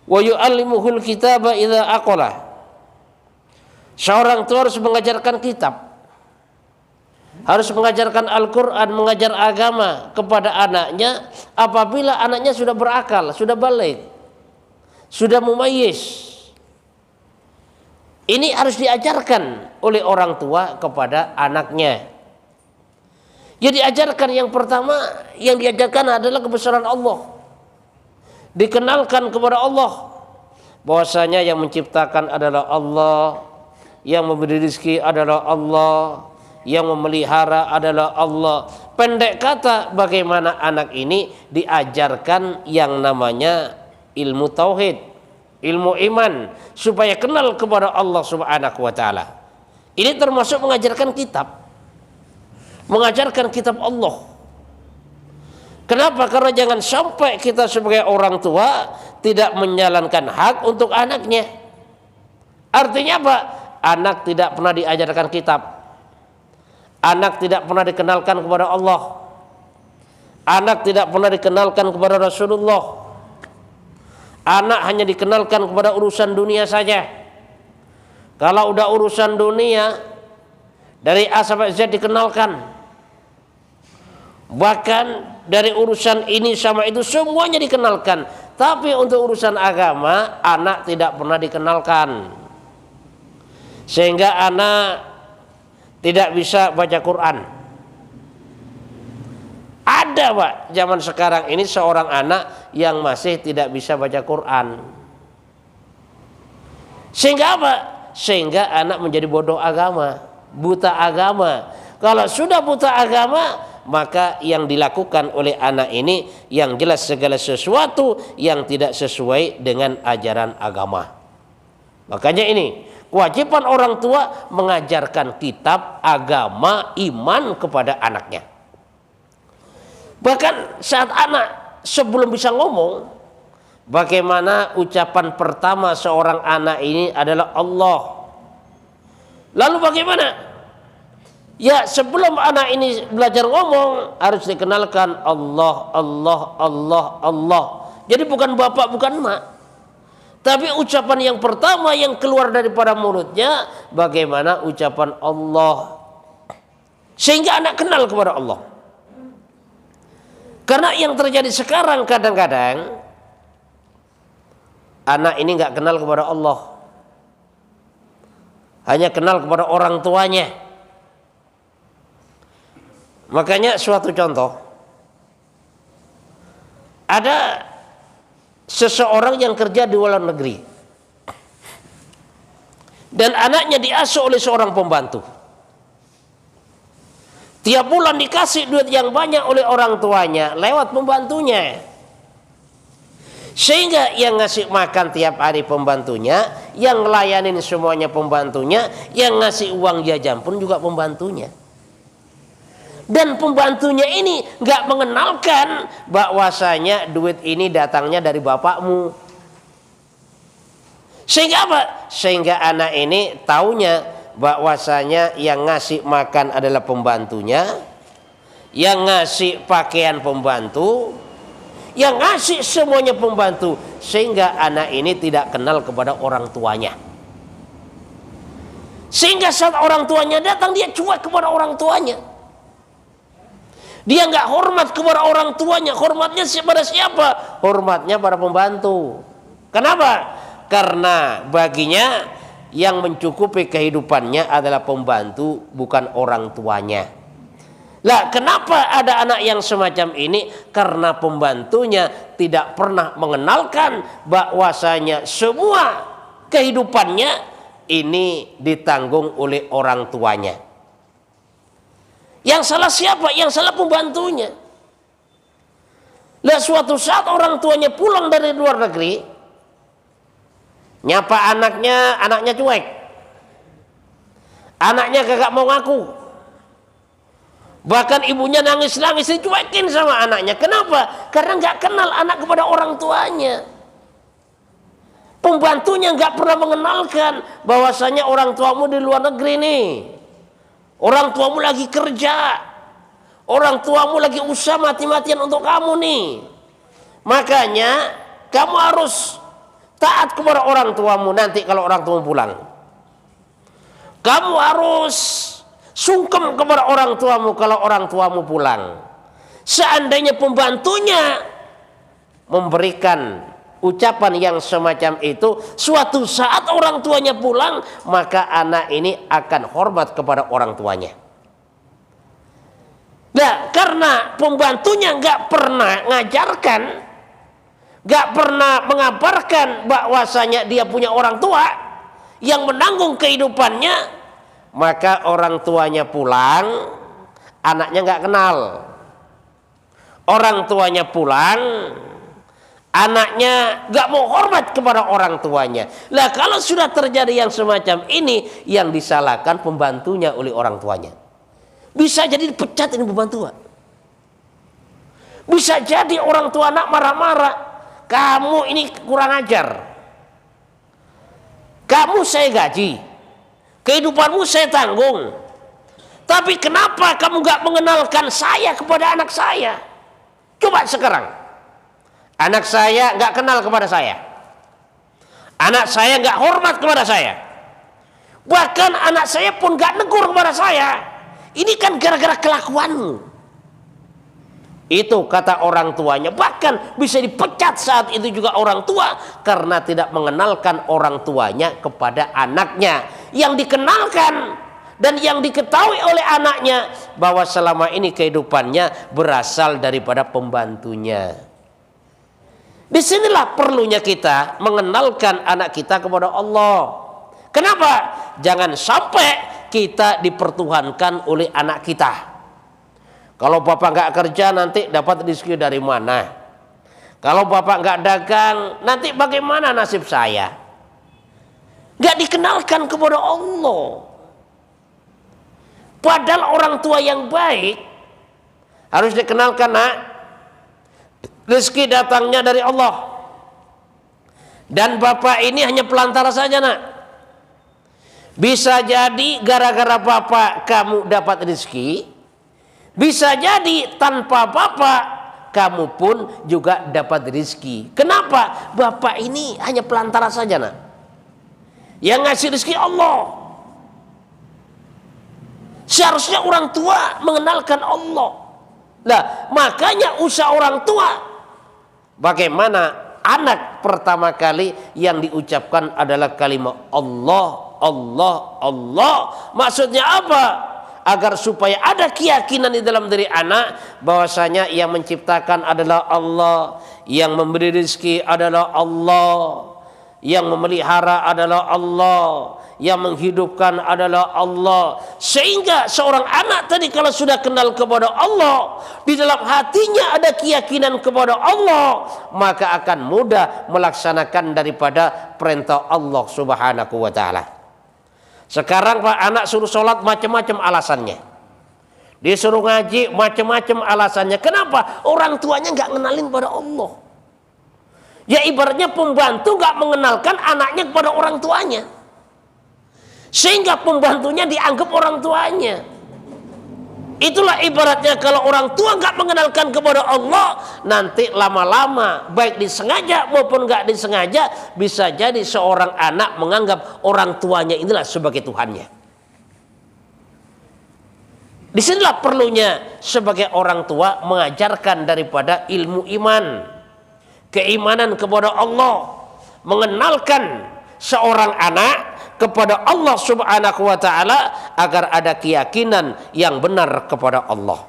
Wa yu'allimuhul kitaba idza aqala. Seorang tua harus mengajarkan kitab, harus mengajarkan Al-Quran, mengajar agama kepada anaknya apabila anaknya sudah berakal, sudah balik, sudah mumayyiz. Ini harus diajarkan oleh orang tua kepada anaknya. Ya, diajarkan, yang pertama yang diajarkan adalah kebesaran Allah. Dikenalkan kepada Allah bahwasanya yang menciptakan adalah Allah, yang memberi rezeki adalah Allah, yang memelihara adalah Allah. Pendek kata, bagaimana anak ini diajarkan yang namanya ilmu tauhid, ilmu iman, supaya kenal kepada Allah Subhanahu wa taala. Ini termasuk mengajarkan kitab, mengajarkan kitab Allah. Kenapa? Karena jangan sampai kita sebagai orang tua tidak menjalankan hak untuk anaknya. Artinya apa? Anak tidak pernah diajarkan kitab, anak tidak pernah dikenalkan kepada Allah, anak tidak pernah dikenalkan kepada Rasulullah, anak hanya dikenalkan kepada urusan dunia saja. Kalau udah urusan dunia, dari A sampai Z dikenalkan, bahkan dari urusan ini sama itu semuanya dikenalkan. Tapi untuk urusan agama, anak tidak pernah dikenalkan, sehingga anak tidak bisa baca Quran. Ada Pak zaman sekarang ini seorang anak yang masih tidak bisa baca Quran. Sehingga apa? Sehingga anak menjadi bodoh agama, buta agama. Kalau sudah buta agama, maka yang dilakukan oleh anak ini yang jelas segala sesuatu yang tidak sesuai dengan ajaran agama. Makanya ini kewajiban orang tua mengajarkan kitab, agama, iman kepada anaknya. Bahkan saat anak sebelum bisa ngomong, bagaimana ucapan pertama seorang anak ini adalah Allah. Lalu bagaimana? Ya, sebelum anak ini belajar ngomong harus dikenalkan Allah, Allah, Allah, Allah. Jadi bukan bapak, bukan emak, tapi ucapan yang pertama yang keluar daripada mulutnya bagaimana ucapan Allah, sehingga anak kenal kepada Allah. Karena yang terjadi sekarang kadang-kadang anak ini nggak kenal kepada Allah, hanya kenal kepada orang tuanya. Makanya suatu contoh, ada seseorang yang kerja di luar negeri dan anaknya diasuh oleh seorang pembantu. Tiap bulan dikasih duit yang banyak oleh orang tuanya lewat pembantunya, sehingga yang ngasih makan tiap hari pembantunya, yang ngelayanin semuanya pembantunya, yang ngasih uang jajan pun juga pembantunya. Dan pembantunya ini nggak mengenalkan bahwasanya duit ini datangnya dari bapakmu. Sehingga apa? Sehingga anak ini taunya bahwasanya yang ngasih makan adalah pembantunya, yang ngasih pakaian pembantu, yang ngasih semuanya pembantu. Sehingga anak ini tidak kenal kepada orang tuanya. Sehingga saat orang tuanya datang, dia cuek kepada orang tuanya. Dia nggak hormat kepada orang tuanya. Hormatnya kepada siapa? Hormatnya pada pembantu. Kenapa? Karena baginya yang mencukupi kehidupannya adalah pembantu, bukan orang tuanya. Lah, kenapa ada anak yang semacam ini? Karena pembantunya tidak pernah mengenalkan bahwasanya semua kehidupannya ini ditanggung oleh orang tuanya. Yang salah siapa? Yang salah pembantunya. Lah, suatu saat orang tuanya pulang dari luar negeri, nyapa anaknya, anaknya cuek. Anaknya kagak mau ngaku. Bahkan ibunya nangis-nangis dicuekin sama anaknya. Kenapa? Karena nggak kenal anak kepada orang tuanya. Pembantunya nggak pernah mengenalkan bahwasanya orang tuamu di luar negeri nih. Orang tuamu lagi kerja, orang tuamu lagi usaha mati-matian untuk kamu nih. Makanya kamu harus taat kepada orang tuamu. Nanti kalau orang tuamu pulang, kamu harus sungkem kepada orang tuamu kalau orang tuamu pulang. Seandainya pembantunya memberikan ucapan yang semacam itu, suatu saat orang tuanya pulang, maka anak ini akan hormat kepada orang tuanya. Nah, karena pembantunya nggak pernah ngajarkan, nggak pernah mengabarkan bahwasanya dia punya orang tua yang menanggung kehidupannya, maka orang tuanya pulang, anaknya nggak kenal. Orang tuanya pulang, anaknya nggak mau hormat kepada orang tuanya. Lah kalau sudah terjadi yang semacam ini, yang disalahkan pembantunya oleh orang tuanya. Bisa jadi dipecat ini pembantu. Bisa jadi orang tua anak marah-marah, kamu ini kurang ajar, kamu saya gaji, kehidupanmu saya tanggung, tapi kenapa kamu nggak mengenalkan saya kepada anak saya? Coba sekarang anak saya nggak kenal kepada saya, anak saya nggak hormat kepada saya, bahkan anak saya pun nggak negur kepada saya. Ini kan gara-gara kelakuanmu. Itu kata orang tuanya. Bahkan bisa dipecat saat itu juga orang tua, karena tidak mengenalkan orang tuanya kepada anaknya. Yang dikenalkan dan yang diketahui oleh anaknya bahwa selama ini kehidupannya berasal daripada pembantunya. Disinilah perlunya kita mengenalkan anak kita kepada Allah. Kenapa? Jangan sampai kita dipertuhankan oleh anak kita. Kalau bapak nggak kerja, nanti dapat rezeki dari mana? Kalau bapak nggak dagang, nanti bagaimana nasib saya? Nggak dikenalkan kepada Allah. Padahal orang tua yang baik harus dikenalkan, nak, rezeki datangnya dari Allah, dan bapak ini hanya pelantara saja, nak. Bisa jadi gara-gara bapak kamu dapat rezeki, bisa jadi tanpa bapak kamu pun juga dapat rezeki. Kenapa? Bapak ini hanya pelantara saja, nak. Yang ngasih rezeki Allah. Seharusnya orang tua mengenalkan Allah. Nah, makanya usaha orang tua, bagaimana anak pertama kali yang diucapkan adalah kalimat Allah, Allah, Allah. Maksudnya apa? Agar supaya ada keyakinan di dalam diri anak bahwasanya yang menciptakan adalah Allah, yang memberi rezeki adalah Allah, yang memelihara adalah Allah, yang menghidupkan adalah Allah. Sehingga seorang anak tadi kalau sudah kenal kepada Allah, di dalam hatinya ada keyakinan kepada Allah, maka akan mudah melaksanakan daripada perintah Allah Subhanahu wa ta'ala. Sekarang Pak, anak suruh sholat macam-macam alasannya, disuruh ngaji macam-macam alasannya. Kenapa? Orang tuanya nggak ngenalin pada Allah. Ya ibaratnya pembantu nggak mengenalkan anaknya kepada orang tuanya, sehingga pembantunya dianggap orang tuanya. Itulah ibaratnya kalau orang tua nggak mengenalkan kepada Allah, nanti lama-lama baik disengaja maupun nggak disengaja, bisa jadi seorang anak menganggap orang tuanya inilah sebagai Tuhannya. Disinilah perlunya sebagai orang tua mengajarkan daripada ilmu iman, keimanan kepada Allah, mengenalkan seorang anak kepada Allah Subhanahu wa ta'ala agar ada keyakinan yang benar kepada Allah.